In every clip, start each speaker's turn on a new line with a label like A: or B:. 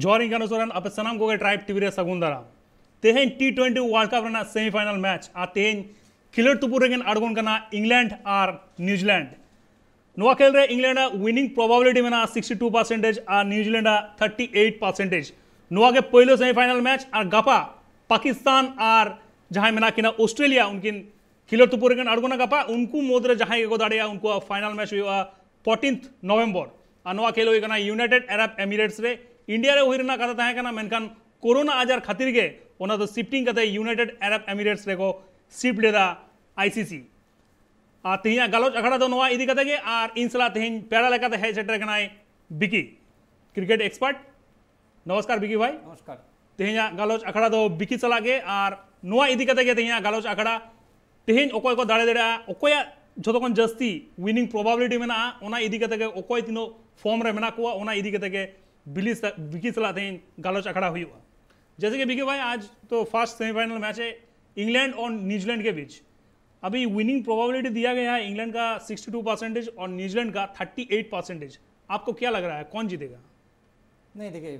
A: Joining Kanosoran up sanam ko tribe tivire sagundara. Tehen T20 World Cup rana semi-final match. A tehen killer tupuregen adgon kana England or New Zealand. Noa khel rahe England winning probability में ना 62% और New Zealand 38%. नोआ के पहले semifinal match और गपा पाकिस्तान और जहां में ना कि ना ऑस्ट्रेलिया उनकी खिलर तो पूरे अड़गो ना गपा उनको मोदरे जहां को दाड़िया उनको फाइनल मैच हुआ 14 नवंबर और नोआ खेल हुई ना यूनाइटेड अरब एमिरेट्स रे इंडिया रे हुई ना कथा है ना मेनकान कोरोना आजार खातिर के ओना तो शिफ्टिंग कते यूनाइटेड अरब एमिरेट्स रे को शिफ्ट लेदा आईसीसी आ तेहिया गालोच अखड़ा तो नोआ इदी कते के और इनसला तेहिन पैरा लेका है सेटर कनाय बिकी क्रिकेट एक्सपर्ट नमस्कार बिकी भाई
B: नमस्कार
A: तेहिया गालोच अखड़ा तो बिकी चला के और नोआ इदी कते के तेहिया गालोच अखड़ा तेहिन ओकोय को दाड़े देड़ा ओकोया जोतोकन जस्ती विनिंग प्रोबेबिलिटी में ना ओना इदी कते के ओकोय तिनो फॉर्म रे मेना को ओना इदी कते के बिकी चला तेहिन गालोच अखड़ा हुआ जैसे कि बिकी भाई आज तो फर्स्ट सेमीफाइनल मैच है इंग्लैंड और न्यूजीलैंड के बीच अभी विनिंग प्रोबेबिलिटी दिया गया है इंग्लैंड का 62% और न्यूजीलैंड का 38%। आपको क्या लग रहा है कौन जीतेगा?
B: नहीं देखिए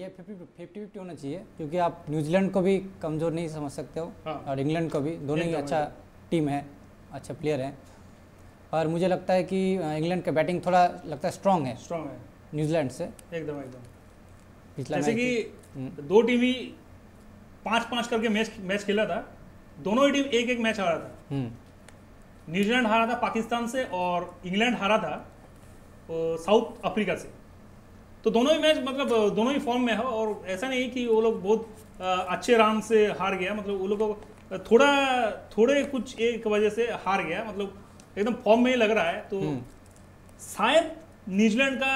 B: ये 50-50 होना चाहिए क्योंकि आप न्यूजीलैंड को भी कमज़ोर नहीं समझ सकते हो और इंग्लैंड को भी दोनों ही अच्छा टीम है अच्छा प्लेयर है और मुझे लगता है कि इंग्लैंड का बैटिंग थोड़ा लगता है स्ट्रांग है न्यूजीलैंड से
A: एकदम
B: पिछला
A: जैसे कि दो टीम ही 5-5 करके मैच खेला था दोनों ही टीम एक मैच हारा था न्यूजीलैंड हारा था पाकिस्तान से और इंग्लैंड हारा था साउथ अफ्रीका से तो दोनों ही मैच मतलब दोनों ही फॉर्म में है और ऐसा नहीं कि वो लोग बहुत अच्छे रन से हार गया मतलब वो लोग को थोड़े कुछ एक वजह से हार गया मतलब एकदम फॉर्म में ही लग रहा है तो शायद न्यूजीलैंड का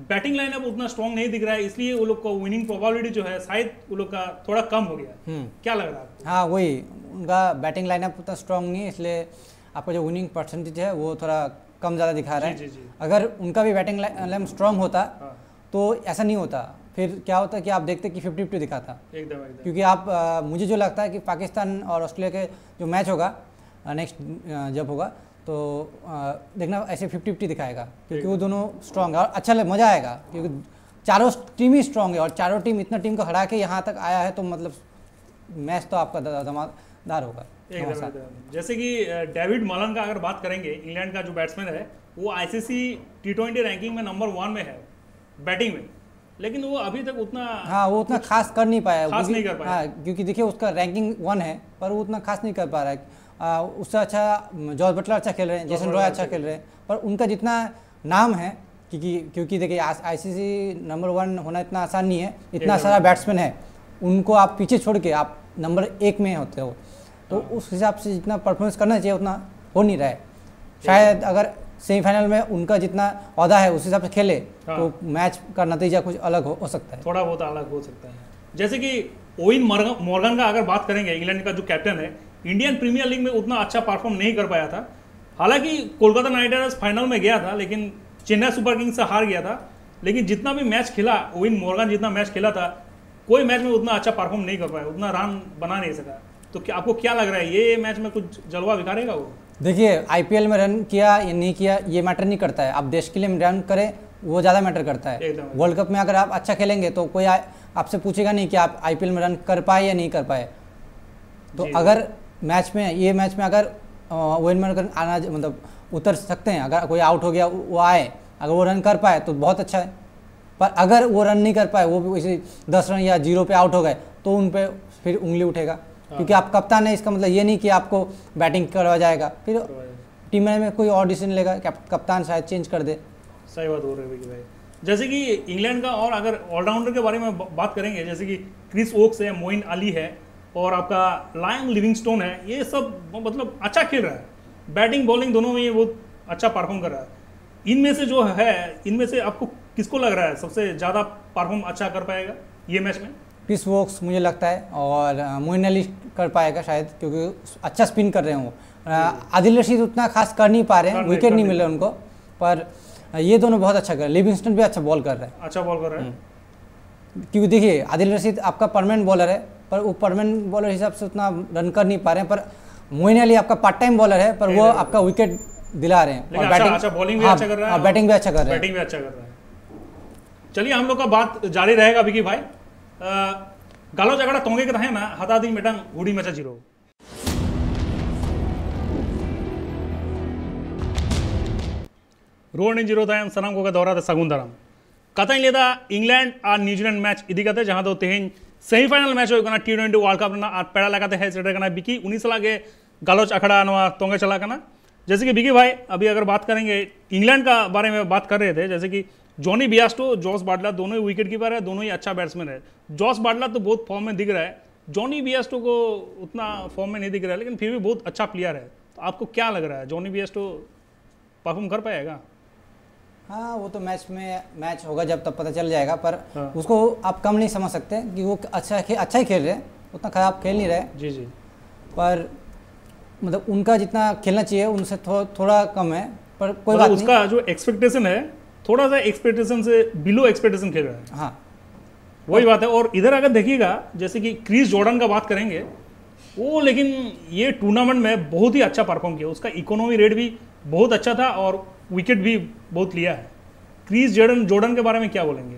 A: बैटिंग लाइनअप उतना स्ट्रांग नहीं दिख रहा है इसलिए वो लोग को विनिंग प्रोबेबिलिटी जो है शायद वो लोग का थोड़ा कम हो गया क्या लग रहा है आपको?
B: हाँ वही उनका बैटिंग लाइनअप उतना स्ट्रांग नहीं है इसलिए आपका जो विनिंग परसेंटेज है वो थोड़ा कम ज़्यादा दिखा रहा है
A: जी, जी।
B: अगर उनका भी बैटिंग लाइनअप स्ट्रांग होता तो ऐसा नहीं होता फिर क्या होता कि आप देखते कि 50-50 दिखाता
A: एकदम
B: क्योंकि आप मुझे जो लगता है कि पाकिस्तान और ऑस्ट्रेलिया के जो मैच होगा नेक्स्ट जब होगा तो देखना ऐसे 50-50 दिखाएगा क्योंकि वो दोनों स्ट्रांग है और अच्छा मज़ा आएगा क्योंकि चारों टीम ही स्ट्रांग है और चारों टीम इतना टीम को हरा के यहाँ तक आया है तो मतलब मैच तो आपका धमाकेदार होगा
A: जैसे कि डेविड मलन का अगर बात करेंगे इंग्लैंड का जो बैट्समैन है वो आईसीसी T20 रैंकिंग में नंबर 1 में है बैटिंग में लेकिन वो अभी तक उतना
B: वो उतना खास कर नहीं पाया
A: नहीं कर पाया
B: क्योंकि देखिए उसका रैंकिंग 1 है पर वो उतना खास नहीं कर पा रहा है उससे अच्छा जॉर्ज बटलर अच्छा खेल रहे हैं जेसन रॉय अच्छा खेल रहे हैं पर उनका जितना नाम है क्योंकि देखिए आईसीसी नंबर 1 होना इतना आसान नहीं है इतना सारा बैट्समैन है उनको आप पीछे छोड़ के आप नंबर 1 में होते हो तो उस हिसाब से जितना परफॉर्मेंस करना चाहिए उतना हो नहीं रहा है शायद अगर सेमीफाइनल में उनका जितना औहदा है उस हिसाब से खेले तो मैच का नतीजा कुछ अलग हो सकता है
A: थोड़ा बहुत अलग हो सकता है जैसे कि ओवेन मॉर्गन का अगर बात करेंगे इंग्लैंड का जो कैप्टन है इंडियन प्रीमियर लीग में उतना अच्छा परफॉर्म नहीं कर पाया था हालांकि कोलकाता नाइट राइडर्स फाइनल में गया था लेकिन चेन्नई सुपर किंग्स से हार गया था लेकिन जितना भी मैच खेला ओवेन मॉर्गन जितना मैच खेला था कोई मैच में उतना अच्छा परफॉर्म नहीं कर पाया उतना रन बना नहीं सका तो क्या आपको क्या लग रहा है ये मैच में कुछ जलवा दिखाएगा वो?
B: देखिए आईपीएल में रन किया या नहीं किया ये मैटर नहीं करता है आप देश के लिए रन करें वो ज़्यादा मैटर करता है वर्ल्ड कप में अगर आप अच्छा खेलेंगे तो कोई आपसे पूछेगा नहीं कि आप आईपीएल में रन कर पाए या नहीं कर पाए तो अगर मैच में अगर ओवेन मॉर्गन आना मतलब उतर सकते हैं अगर कोई आउट हो गया वो आए अगर वो रन कर पाए तो बहुत अच्छा है पर अगर वो रन नहीं कर पाए वो भी वैसे 10 रन या 0 पे आउट हो गए तो उन पे फिर उंगली उठेगा क्योंकि आप कप्तान है इसका मतलब ये नहीं कि आपको बैटिंग करवा जाएगा फिर टीम में कोई और डिसीजन लेगा कप्तान शायद चेंज कर दे
A: सही बात हो रही है भाई जैसे कि इंग्लैंड का और अगर ऑलराउंडर के बारे में बात करेंगे जैसे कि क्रिस वोक्स है मोइन अली है और आपका लायन लिविंगस्टोन है ये सब मतलब अच्छा खेल रहा है बैटिंग बॉलिंग दोनों में ये बहुत अच्छा परफॉर्म कर रहा है इनमें से जो है इनमें से आपको किसको लग रहा है सबसे ज़्यादा परफॉर्म अच्छा कर पाएगा ये मैच में?
B: क्रिस वोक्स मुझे लगता है और मोइन अली कर पाएगा शायद क्योंकि अच्छा स्पिन कर रहे हैं वो आदिल रशीद उतना खास कर नहीं पा रहे हैं विकेट नहीं मिल रहा उनको पर ये दोनों बहुत अच्छा कर रहे हैं लिविंगस्टन भी अच्छा बॉल कर रहा है
A: अच्छा बॉल कर रहा है
B: क्योंकि देखिए आदिल रशीद आपका परमानेंट बॉलर है पर वो परमानेंट बॉलर हिसाब से उतना रन कर नहीं पा रहे हैं पर मोइन अली आपका पार्ट टाइम बॉलर है पर वो आपका विकेट दिला रहे हैं
A: और बैटिंग अच्छा बॉलिंग भी अच्छा कर रहा है
B: और बैटिंग भी अच्छा कर रहा है
A: चलिए हम लोग का बात जारी रहेगा विकी भाई। गालो झगड़ा तोंगे के ना हता दी मेटंग हुडी मचा जीरो रोड इन जीरो तायम सनम को दौरा सगुन दरम कतई लेदा इंग्लैंड और न्यूजीलैंड मैच इदी कते जहां दो तेहन सेमीफाइनल मैच होना T20 वर्ल्ड कप ना आर पेड़ा लगाते है सेटर करना बिकी उन्हीं सला के गालोच अखड़ा नवा तोंगे चला करना। जैसे कि बिकी भाई अभी अगर बात करेंगे इंग्लैंड का बारे में बात कर रहे थे, जैसे कि जॉनी बियास्टो, जॉस बाटलर दोनों ही विकेट कीपर है, दोनों ही अच्छा बैट्समैन है। जॉस बाटलर तो बहुत फॉर्म में दिख रहा है, जॉनी बियास्टो को उतना फॉर्म में नहीं दिख रहा है, लेकिन फिर भी बहुत अच्छा प्लेयर है। तो आपको क्या लग रहा है जॉनी बियास्टो परफॉर्म कर पाएगा?
B: हाँ, वो तो मैच होगा जब तब पता चल जाएगा, पर उसको आप कम नहीं समझ सकते कि वो अच्छा ही खेल रहे हैं, उतना खराब खेल नहीं रहे।
A: जी जी,
B: पर मतलब उनका जितना खेलना चाहिए उनसे थोड़ा कम है, पर कोई बात नहीं।
A: उसका जो एक्सपेक्टेशन है थोड़ा सा एक्सपेक्टेशन से बिलो एक्सपेक्टेशन खेल रहा है।
B: हाँ,
A: वही बात है। और इधर अगर देखिएगा जैसे कि क्रिस जॉर्डन का बात करेंगे, वो लेकिन ये टूर्नामेंट में बहुत ही अच्छा परफॉर्म किया, उसका इकोनॉमी रेट भी बहुत अच्छा था और विकेट भी बहुत लिया है। क्रिस जॉर्डन के बारे में क्या बोलेंगे?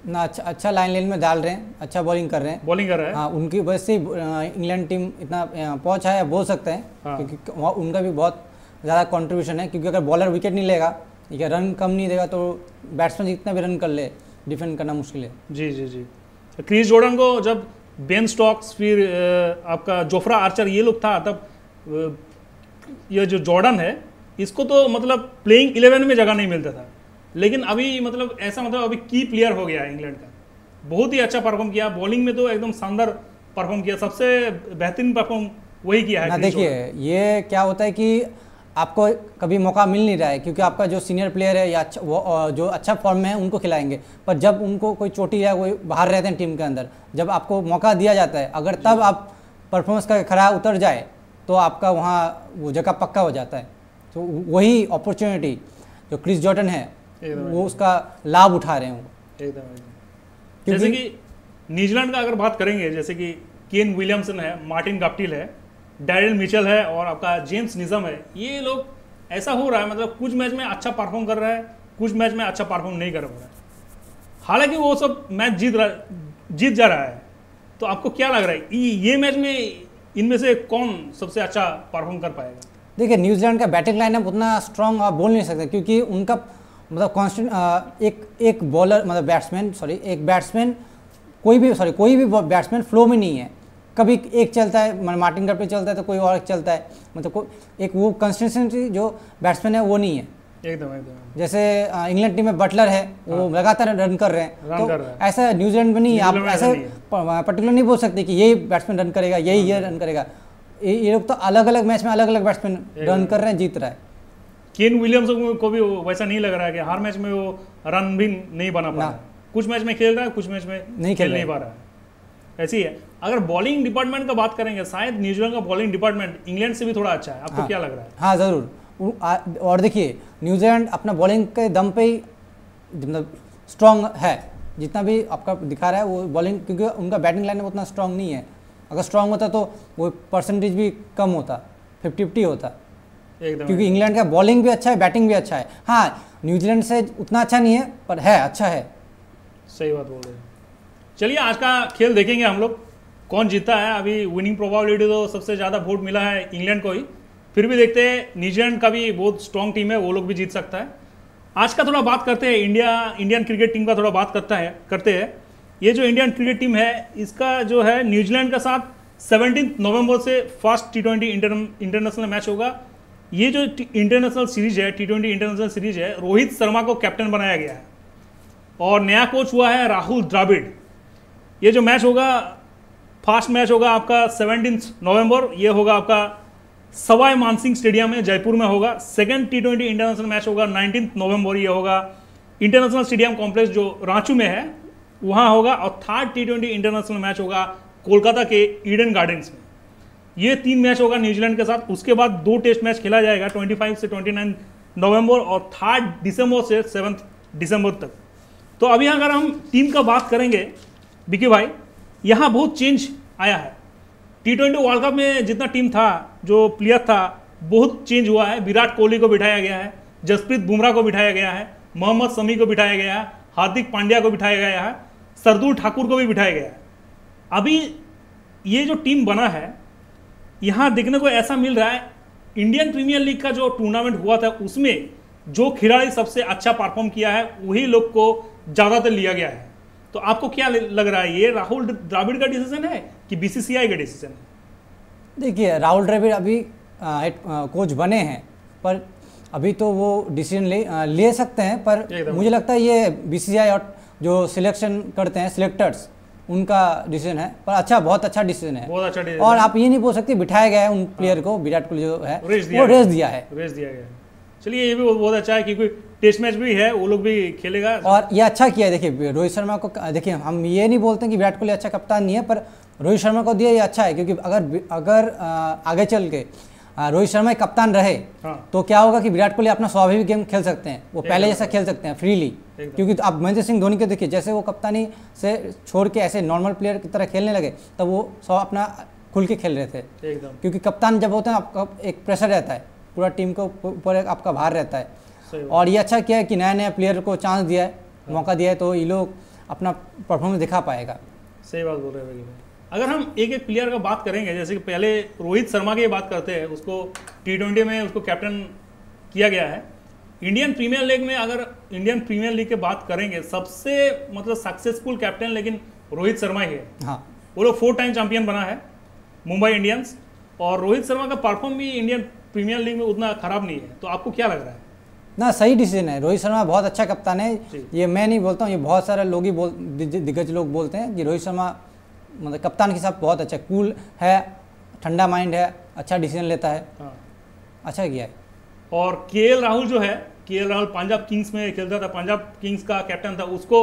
B: ना अच्छा लाइन में डाल रहे हैं, अच्छा बॉलिंग कर रहे हैं। हाँ, उनकी वजह से इंग्लैंड टीम इतना पहुंच है बोल सकते हैं। हाँ। क्योंकि उनका भी बहुत ज़्यादा कंट्रीब्यूशन है, क्योंकि अगर बॉलर विकेट नहीं लेगा, ठीक है, रन कम नहीं देगा, तो बैट्समैन जितना भी रन कर ले डिफेंड करना मुश्किल है।
A: जी जी जी। क्रिस जॉर्डन को जब बेन स्टोक्स फिर आपका जोफ्रा आर्चर ये लोग था, तब ये जो जॉर्डन है इसको तो मतलब प्लेइंग 11 में जगह नहीं मिलता था, लेकिन अभी मतलब ऐसा मतलब अभी की प्लेयर हो गया है इंग्लैंड का। बहुत ही अच्छा परफॉर्म किया, बॉलिंग में तो एकदम शानदार परफॉर्म किया, सबसे बेहतरीन परफॉर्म वही किया है।
B: देखिए ये क्या होता है कि आपको कभी मौका मिल नहीं रहा है, क्योंकि आपका जो सीनियर प्लेयर है या जो अच्छा फॉर्म में है उनको खिलाएंगे, पर जब उनको कोई चोटी या कोई बाहर रहते हैं टीम के अंदर, जब आपको मौका दिया जाता है, अगर तब आप परफॉर्मेंस का खरा उतर जाए तो आपका वहाँ वो जगह पक्का हो जाता है। तो वही अपॉर्चुनिटी जो क्रिस जॉर्डन है वो उसका लाभ उठा रहे हैं।
A: जैसे कि न्यूजीलैंड का अगर बात करेंगे, जैसे कि केन विलियमसन है, मार्टिन गप्टिल है, डैरिल मिचेल है और आपका जेम्स निज़म है, ये लोग ऐसा हो रहा है मतलब कुछ मैच में अच्छा परफॉर्म कर रहा है, कुछ मैच में अच्छा परफॉर्म नहीं कर रहा है। हालांकि वो सब मैच जीत जा रहा है। तो आपको क्या लग रहा है ये मैच में इनमें से कौन सबसे अच्छा परफॉर्म कर पाएगा?
B: देखिए न्यूजीलैंड का बैटिंग लाइनअप उतना स्ट्रांग आप बोल नहीं सकते, क्योंकि उनका मतलब कॉन्स्टेंट एक बॉलर मतलब बैट्समैन कोई भी बैट्समैन फ्लो में नहीं है। कभी एक चलता है, मार्टिन गप्टिल चलता है तो कोई और चलता है, मतलब एक वो कंसिस्टेंसी जो बैट्समैन है वो नहीं है एकदम। जैसे इंग्लैंड टीम में बटलर है, वो लगातार रन कर रहे हैं, तो ऐसा न्यूजीलैंड में नहीं है। आप ऐसा पर्टिकुलर नहीं बोल सकते कि यही बैट्समैन रन करेगा, यही ये रन करेगा। ये लोग तो अलग अलग मैच में अलग अलग बैट्समैन रन कर रहे हैं, जीत रहा है।
A: केन विलियमसन को भी वैसा नहीं लग रहा है कि हर मैच में वो रन भी नहीं बना पा रहा है, कुछ मैच में खेल रहा है, कुछ मैच में नहीं खेल नहीं पा रहा है। ऐसी है। अगर बॉलिंग डिपार्टमेंट का बात करेंगे, शायद न्यूजीलैंड का बॉलिंग डिपार्टमेंट इंग्लैंड से भी थोड़ा अच्छा है। आपको क्या लग रहा है?
B: हाँ जरूर। और देखिए न्यूजीलैंड अपना बॉलिंग के दम पे ही मतलब स्ट्रांग है, जितना भी आपका दिखा रहा है वो बॉलिंग, क्योंकि उनका बैटिंग लाइन उतना स्ट्रांग नहीं है। अगर स्ट्रांग होता तो वो परसेंटेज भी कम होता, 50-50 होता, क्योंकि इंग्लैंड का बॉलिंग भी अच्छा है, बैटिंग भी अच्छा है। हाँ, न्यूजीलैंड से उतना अच्छा नहीं है, पर है अच्छा है।
A: सही बात बोल रहे हैं। चलिए आज का खेल देखेंगे हम लोग कौन जीता है। अभी विनिंग प्रोबेबिलिटी तो सबसे ज़्यादा वोट मिला है इंग्लैंड को ही, फिर भी देखते हैं न्यूजीलैंड का भी बहुत स्ट्रॉन्ग टीम है, वो लोग भी जीत सकता है। आज का थोड़ा बात करते हैं इंडियन क्रिकेट टीम का थोड़ा बात करते हैं। ये जो इंडियन क्रिकेट टीम है इसका जो है न्यूजीलैंड के साथ 17 नवंबर से फर्स्ट T20 इंटरनेशनल मैच होगा। ये जो इंटरनेशनल सीरीज है, T20 इंटरनेशनल सीरीज है, रोहित शर्मा को कैप्टन बनाया गया है और नया कोच हुआ है राहुल द्रविड़। ये जो मैच होगा, फर्स्ट मैच होगा आपका 17 नवंबर, ये होगा आपका सवाई मानसिंह स्टेडियम में जयपुर में होगा। सेकंड T20 इंटरनेशनल मैच होगा 19 नवंबर, ये होगा इंटरनेशनल स्टेडियम कॉम्प्लेक्स जो रांची में है वहाँ होगा। और थर्ड T20 इंटरनेशनल मैच होगा कोलकाता के ईडन गार्डन्स में। ये 3 मैच होगा न्यूजीलैंड के साथ। उसके बाद 2 टेस्ट मैच खेला जाएगा 25 से 29 नवंबर और 3 दिसंबर से 7 दिसंबर तक। तो अभी अगर हम टीम का बात करेंगे बिकी भाई, यहाँ बहुत चेंज आया है। T20 वर्ल्ड कप में जितना टीम था, जो प्लेयर था, बहुत चेंज हुआ है। विराट कोहली को बिठाया गया है, जसप्रीत बुमराह को बिठाया गया है, मोहम्मद शमी को बिठाया गया है, हार्दिक पांड्या को बिठाया गया है, सरदुल ठाकुर को भी बिठाया गया है। अभी ये जो टीम बना है, यहाँ देखने को ऐसा मिल रहा है, इंडियन प्रीमियर लीग का जो टूर्नामेंट हुआ था उसमें जो खिलाड़ी सबसे अच्छा परफॉर्म किया है वही लोग को ज़्यादातर लिया गया है। तो आपको क्या लग रहा है, ये राहुल द्रविड़ का डिसीजन है कि बीसीसीआई का डिसीजन है?
B: देखिए, राहुल द्रविड़ अभी कोच बने हैं, पर अभी तो वो डिसीजन ले सकते हैं, पर मुझे लगता है ये बीसीसीआई और जो सिलेक्शन करते हैं सिलेक्टर्स उनका डिसीजन है। पर अच्छा, बहुत अच्छा डिसीजन है,
A: बहुत अच्छा डिसीजन।
B: और आप ये नहीं बोल सकते बिठाया गया है उन प्लेयर को, विराट कोहली जो है वो रेस दिया है।
A: चलिए, ये भी बहुत अच्छा है क्योंकि टेस्ट मैच भी है, वो लोग भी खेलेगा
B: और ये अच्छा किया है। देखिए, रोहित शर्मा को, देखिए हम ये नहीं बोलते कि विराट कोहली अच्छा कप्तान नहीं है, पर रोहित शर्मा को दिया ये अच्छा है, क्योंकि अगर आगे चल के रोहित शर्मा कप्तान रहे तो क्या होगा कि विराट कोहली अपना स्वाभाविक गेम खेल सकते हैं, वो पहले जैसा खेल सकते हैं फ्रीली। क्योंकि तो अब महेंद्र सिंह धोनी को देखिए, जैसे वो कप्तानी से छोड़ के ऐसे नॉर्मल प्लेयर की तरह खेलने लगे, तब वो अपना खुल के खेल रहे थे। क्योंकि कप्तान जब होते हैं आपका एक प्रेशर रहता है, पूरा टीम के ऊपर आपका भार रहता है। और ये अच्छा किया है कि नया नया प्लेयर को चांस दिया है, मौका दिया है, तो ये लोग अपना परफॉर्मेंस दिखा पाएगा।
A: सही बात बोल रहे हैं भाई। अगर हम एक एक प्लेयर का बात करेंगे, जैसे कि पहले रोहित शर्मा की बात करते हैं, उसको T20 में उसको कैप्टन किया गया है। इंडियन प्रीमियर लीग में अगर इंडियन प्रीमियर लीग की बात करेंगे, सबसे मतलब सक्सेसफुल कैप्टन लेकिन रोहित शर्मा ही है।
B: हाँ,
A: वो लोग 4 टाइम चैंपियन बना है मुंबई इंडियंस, और रोहित शर्मा का परफॉर्म भी इंडियन प्रीमियर लीग में उतना खराब नहीं है। तो आपको क्या लग रहा है?
B: ना, सही डिसीजन है। रोहित शर्मा बहुत अच्छा कप्तान है, ये मैं नहीं बोलता हूँ, ये बहुत सारे लोग ही दिग्गज लोग बोलते हैं कि रोहित शर्मा मतलब कप्तान के हिसाब बहुत अच्छा, कूल है, ठंडा माइंड है, अच्छा डिसीजन लेता है। अच्छा किया है।
A: और केएल राहुल जो है, केएल राहुल पंजाब किंग्स में खेलता था, पंजाब किंग्स का कैप्टन था, उसको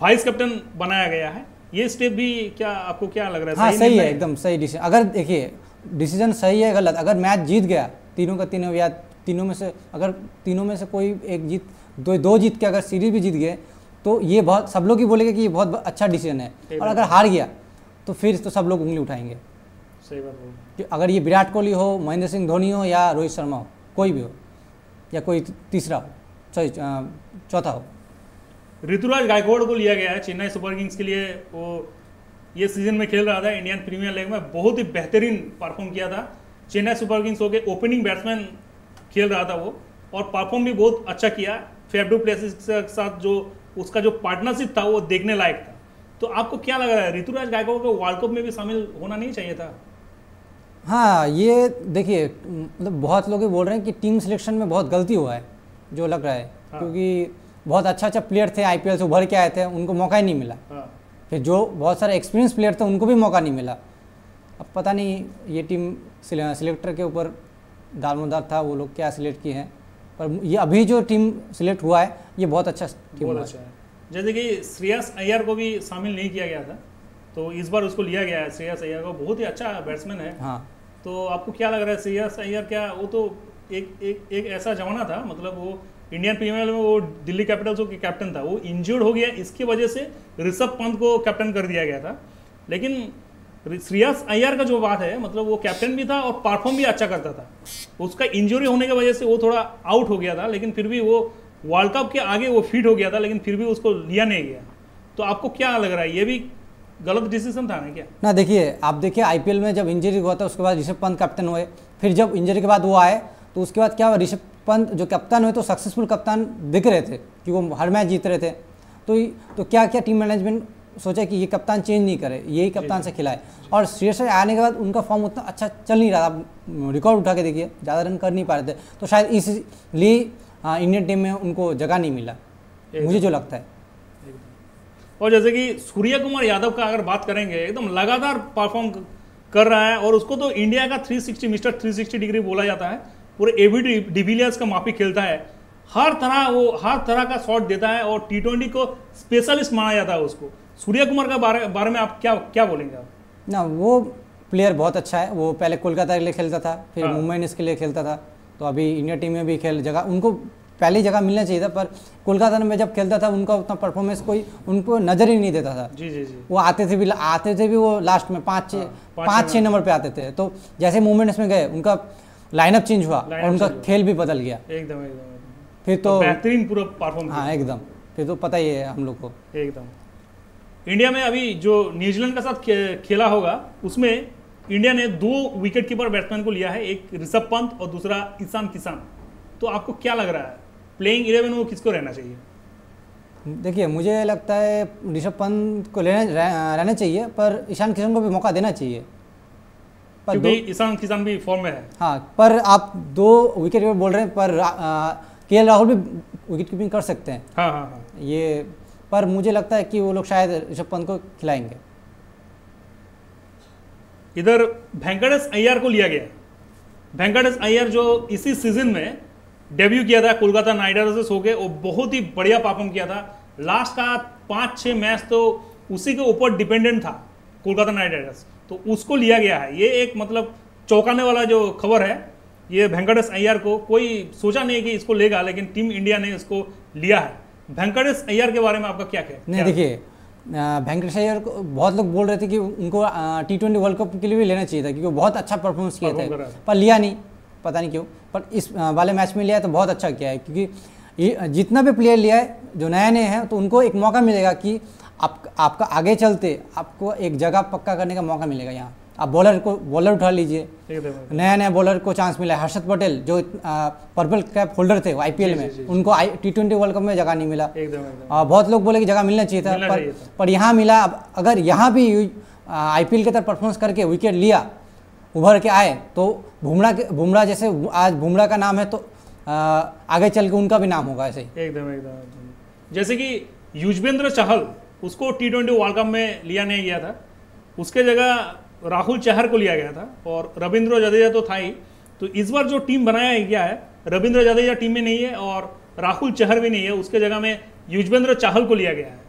A: वाइस कैप्टन बनाया गया है। ये स्टेप भी क्या आपको क्या लग रहा है?
B: हाँ, सही है, एकदम सही डिसीजन। अगर देखिए, डिसीजन सही है गलत, अगर मैच जीत गया तीनों का तीनों, या तीनों में से कोई एक जीत, दो जीत के अगर सीरीज भी जीत गए, तो ये बहुत, सब लोग ही बोलेंगे कि ये बहुत अच्छा डिसीजन है। और अगर हार गया तो फिर तो सब लोग उंगली उठाएंगे।
A: सही बात बोल।
B: कि अगर ये विराट कोहली हो, महेंद्र सिंह धोनी हो, या रोहित शर्मा हो, कोई भी हो, या कोई तीसरा हो, सॉरी चौथा हो।
A: ऋतुराज गायकवाड़ को लिया गया है चेन्नई सुपर किंग्स के लिए। वो ये सीजन में खेल रहा था इंडियन प्रीमियर लीग में, बहुत ही बेहतरीन परफॉर्म किया था। चेन्नई सुपर किंग्स हो के ओपनिंग बैट्समैन खेल रहा था वो, और परफॉर्म भी बहुत अच्छा किया। फेफ डू प्लेसिस के साथ जो उसका जो पार्टनरशिप था वो देखने लायक था। तो आपको क्या लग रहा है, ऋतुराज गायकवाड़ को वर्ल्ड कप में भी शामिल होना नहीं चाहिए था?
B: हाँ, ये देखिए, मतलब बहुत लोग बोल रहे हैं कि टीम सिलेक्शन में बहुत गलती हुआ है, जो लग रहा है। क्योंकि बहुत अच्छा प्लेयर थे, आईपीएल से उभर के आए थे, उनको मौका ही नहीं मिला। फिर जो बहुत सारे एक्सपीरियंस प्लेयर थे उनको भी मौका नहीं मिला। अब पता नहीं ये टीम सिलेक्टर के ऊपर दारोमदार था, वो लोग क्या सिलेक्ट किए हैं, पर ये अभी जो टीम सिलेक्ट हुआ है ये बहुत अच्छा टीम हुआ है।
A: जैसे कि श्रेयस अय्यर को भी शामिल नहीं किया गया था, तो इस बार उसको लिया गया है। श्रेयस अय्यर को, बहुत ही अच्छा बैट्समैन है।
B: हाँ,
A: तो आपको क्या लग रहा है, श्रेयस अय्यर क्या, वो तो एक ऐसा जमाना था, मतलब वो इंडियन प्रीमियर लीग में वो दिल्ली कैपिटल्स के कैप्टन था, वो इंजर्ड हो गया, इसकी वजह से ऋषभ पंत को कैप्टन कर दिया गया था। लेकिन श्रेयस अय्यर का जो बात है, मतलब वो कैप्टन भी था और परफॉर्म भी अच्छा करता था। उसका इंजरी होने की वजह से वो थोड़ा आउट हो गया था, लेकिन फिर भी वो वर्ल्ड कप के आगे वो फिट हो गया था, लेकिन फिर भी उसको लिया नहीं गया। तो आपको क्या लग रहा है, ये भी गलत डिसीजन था ना क्या?
B: ना, देखिए, आप देखिए आईपीएल में जब इंजरी हुआ था उसके बाद ऋषभ पंत कैप्टन हुए, फिर जब इंजरी के बाद वो आए तो उसके बाद क्या हुआ, ऋषभ पंत जो कप्तान हुए तो सक्सेसफुल कप्तान दिख रहे थे कि वो हर मैच जीत रहे थे। तो क्या टीम मैनेजमेंट सोचा कि ये कप्तान चेंज नहीं करे, यही कप्तान से खिलाए। और श्रेयस अय्यर आने के बाद उनका फॉर्म उतना अच्छा चल नहीं रहा था। आप रिकॉर्ड उठा के देखिए, ज़्यादा रन कर नहीं पा रहे थे, तो शायद इसलिए इंडियन टीम में उनको जगह नहीं मिला, मुझे जो लगता है।
A: और जैसे कि सूर्य कुमार यादव का अगर बात करेंगे, एकदम लगातार परफॉर्म कर रहा है, और उसको तो इंडिया का 360 मिस्टर 360 डिग्री बोला जाता है। पूरे एबी डिविलियर्स का माफी खेलता है, हर तरह का शॉट देता है, और T20 को स्पेशलिस्ट माना जाता है उसको। सूर्य कुमार का बारे में आप क्या बोलेंगे आप?
B: ना, वो प्लेयर बहुत अच्छा है। वो पहले कोलकाता के लिए खेलता था, फिर मुंबई इंडियंस के लिए खेलता था, तो अभी इंडिया टीम में भी जगह उनको पहली जगह मिलना चाहिए था। पर कोलकाता में जब खेलता था उनका उतना परफॉर्मेंस कोई उनको नज़र ही नहीं देता था।
A: जी।
B: वो आते थे भी वो लास्ट में 5-6 नंबर पे आते थे। तो जैसे मूवमेंट्स में गए उनका लाइनअप चेंज हुआ और उनका खेल भी बदल गया
A: एकदम।
B: फिर तो
A: बेहतरीन पूरा परफॉर्म।
B: हाँ, एकदम। फिर तो पता ही है हम लोग को।
A: एकदम। इंडिया में अभी जो न्यूजीलैंड के साथ खेला होगा उसमें इंडिया ने 2 विकेट कीपर बैट्समैन को लिया है, एक ऋषभ पंत और दूसरा ईशान किशन। तो आपको क्या लग रहा है प्लेइंग 11 में वो किसको रहना चाहिए?
B: देखिए मुझे लगता है ऋषभ पंत को रहना चाहिए, पर ईशान किशन को भी मौका देना चाहिए।
A: क्योंकि ईशान किशन भी फॉर्म में है।
B: हाँ, पर आप 2 विकेट कीपर बोल रहे हैं, पर केएल राहुल भी विकेट कीपिंग कर सकते हैं।
A: हाँ हाँ हाँ।
B: ये पर मुझे लगता है कि वो लोग शायद ऋषभ पंत को खिलाएंगे।
A: इधर वेंकटेश अय्यर को लिया गया। वेंकटेश अय्यर जो इसी सीजन में डेब्यू किया था कोलकाता नाइट राइडर्स से होके, वो बहुत ही बढ़िया परफॉर्म किया था। लास्ट का 5-6 मैच तो उसी के ऊपर डिपेंडेंट था कोलकाता नाइट राइडर्स, तो उसको लिया गया है। ये एक मतलब चौंकाने वाला जो खबर है। ये वेंकटेश अय्यर को कोई सोचा नहीं कि इसको लेगा, लेकिन टीम इंडिया ने इसको लिया है। वेंकटेश अय्यर के बारे में आपका क्या कहना है?
B: नहीं, देखिए वेंकटेश अय्यर को बहुत लोग बोल रहे थे कि उनको T20 वर्ल्ड कप के लिए भी लेना चाहिए था, क्योंकि वो बहुत अच्छा परफॉर्मेंस किए थे, पर लिया नहीं, पता नहीं क्यों। पर इस वाले मैच में लिया है तो बहुत अच्छा किया है, क्योंकि जितना भी प्लेयर लिया है जो नए नए हैं, तो उनको एक मौका मिलेगा कि आपका आगे चलते आपको एक जगह पक्का करने का मौका मिलेगा। यहाँ आप बॉलर उठा लीजिए, नया नया बॉलर को चांस मिला है। हर्षद पटेल जो पर्पल कैप होल्डर थे आईपीएल में, उनको T20 वर्ल्ड कप में जगह नहीं मिला। बहुत लोग बोले कि जगह मिलना चाहिए था, पर यहाँ मिला। अब अगर यहाँ भी आईपीएल की तरफ परफॉर्मेंस करके विकेट लिया, उभर के आए, तो बुमराह जैसे आज बुमराह का नाम है, तो आगे चल के उनका भी नाम होगा ऐसे ही।
A: एकदम। जैसे कि युजवेंद्र चहल, उसको T20 वर्ल्ड कप में लिया नहीं गया था, उसके जगह राहुल चहर को लिया गया था, और रविंद्र जडेजा तो था ही। तो इस बार जो टीम बनाया गया है, रविंद्र जडेजा टीम में नहीं है और राहुल चहर भी नहीं है, उसके जगह में युजवेंद्र चहल को लिया गया है।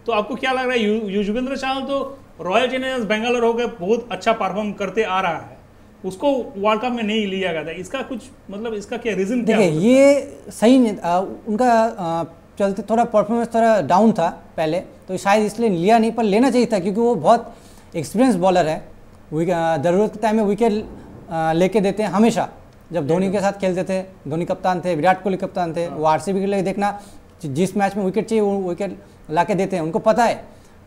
A: तो आपको क्या लग रहा है? युजवेंद्र चहल तो रॉयल चैलेंजर्स बेंगलोर होकर बहुत अच्छा परफॉर्म करते आ रहा है, उसको वर्ल्ड कप में नहीं लिया गया था। इसका कुछ मतलब इसका क्या रीजन क्या?
B: देखिए ये सही नहीं, उनका चलते थोड़ा परफॉर्मेंस थोड़ा डाउन था पहले, तो शायद इसलिए लिया नहीं, पर लेना चाहिए था, क्योंकि वो बहुत एक्सपीरियंस बॉलर है। ज़रूरत के टाइम में विकेट लेके देते हैं हमेशा। जब धोनी के साथ खेलते थे, धोनी कप्तान थे, विराट कोहली कप्तान थे, वो आरसीबी के लिए देखना, जिस मैच में विकेट चाहिए वो विकेट ला के देते हैं, उनको पता है।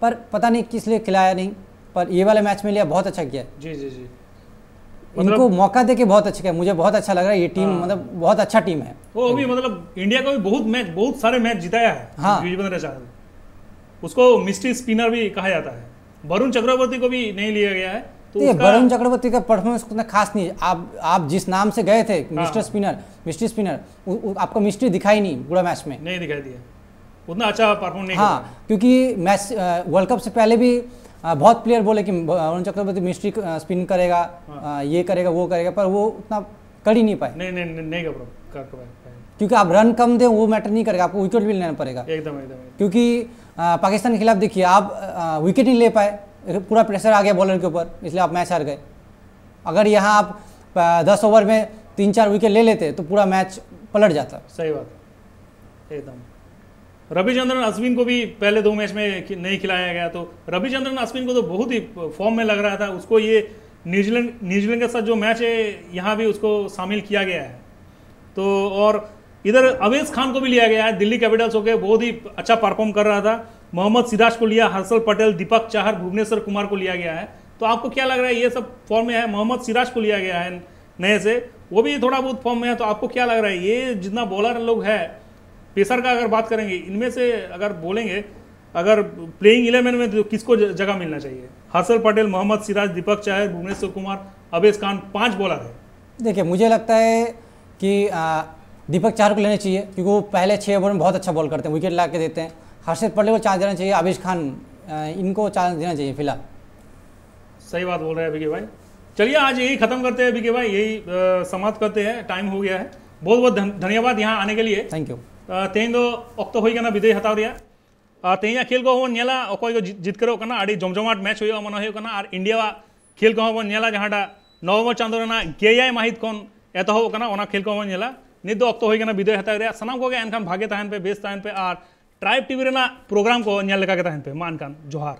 B: पर पता नहीं किस लिए खिलाया नहीं, पर ये वाले मैच में लिया, बहुत अच्छा किया।
A: जी जी जी,
B: इनको मौका दे के बहुत अच्छा किया, मुझे बहुत अच्छा लग रहा है। ये टीम मतलब बहुत अच्छा टीम है।
A: वो अभी मतलब इंडिया को भी बहुत सारे मैच जिताया है। हाँ, युजवेंद्र चहल, उसको मिस्ट्री स्पिनर भी कहा जाता है। वरुण चक्रवर्ती को भी नहीं लिया गया है। तो
B: वरुण चक्रवर्ती का परफॉर्मेंस उतना खास नहीं है। आप जिस नाम से गए थे, मिस्ट्री स्पिनर, आपको मिस्ट्री दिखाई नहीं पूरा मैच में,
A: नहीं दिखाई दिया, उतना अच्छा परफॉर्म नहीं।
B: हाँ, क्योंकि मैच वर्ल्ड कप से पहले भी बहुत प्लेयर बोले कि वरुण चक्रवर्ती मिस्ट्री स्पिन करेगा, ये करेगा, वो करेगा, पर वो उतना कर ही नहीं पाए।
A: नहीं कर पाए,
B: क्योंकि आप रन कम दें वो मैटर नहीं करेगा, आपको विकेट भी लेना पड़ेगा।
A: एकदम।
B: क्योंकि पाकिस्तान के खिलाफ देखिए आप विकेट नहीं ले पाए, पूरा प्रेशर आ गया बॉलर के ऊपर, इसलिए आप मैच हार गए। अगर यहाँ आप 10 ओवर में 3-4 विकेट ले लेते तो पूरा मैच पलट जाता।
A: सही बात, एकदम। रविचंद्रन अश्विन को भी पहले 2 मैच में नहीं खिलाया गया, तो रविचंद्रन अश्विन को तो बहुत ही फॉर्म में लग रहा था। उसको ये न्यूजीलैंड के साथ जो मैच है यहाँ भी उसको शामिल किया गया है। तो और इधर अवेश खान को भी लिया गया है, दिल्ली कैपिटल्स होके बहुत ही अच्छा परफॉर्म कर रहा था। मोहम्मद सिराज को लिया, हर्षल पटेल, दीपक चाहर, भुवनेश्वर कुमार को लिया गया है। तो आपको क्या लग रहा है? ये सब फॉर्म में है। मोहम्मद सिराज को लिया गया है नए से, वो भी थोड़ा बहुत फॉर्म में है। तो आपको क्या लग रहा है, ये जितना बॉलर लोग है, पेसर का अगर बात करेंगे, इनमें से अगर बोलेंगे अगर प्लेइंग 11 में तो किसको जगह मिलना चाहिए? हर्षल पटेल, मोहम्मद सिराज, दीपक चाहर, भुवनेश्वर कुमार, अवेश खान, 5 बॉलर है।
B: देखिए मुझे लगता है कि दीपक चाहर को लेना चाहिए, क्योंकि वो पहले 6 ओवर में बहुत अच्छा बॉल करते हैं, विकेट ला के देते हैं। हर्षद पटेल को चांस देना चाहिए, अवेश खान, इनको चांस देना चाहिए फिलहाल।
A: सही बात बोल रहे हैं बीके भाई। चलिए आज यही खत्म करते हैं बीके भाई, यही समाप्त करते हैं, टाइम हो गया है। बहुत बहुत धन्यवाद यहाँ आने के लिए।
B: Thank you.
A: तेज दो ऑक्तो हो गया विदाई हताव तेज खेल को हबन नेला अकय को जितकरो कना आड़ी जमजमाट मैच हो मन हो कना और इंडिया खेल को हबन नेला जहाँटा नवम्बर चांदो रेना 11 माहित खन एतहब कना ओना खेल को हबन नेला। नित दो ऑक्तो हो गया विदाई हताव सानाम को एनखान भागे तहन पे, बेस तहन पे और ट्राइब टीवी रेना प्रोग्राम को नेल लेका के तहन पे। मा एनखान जोहार।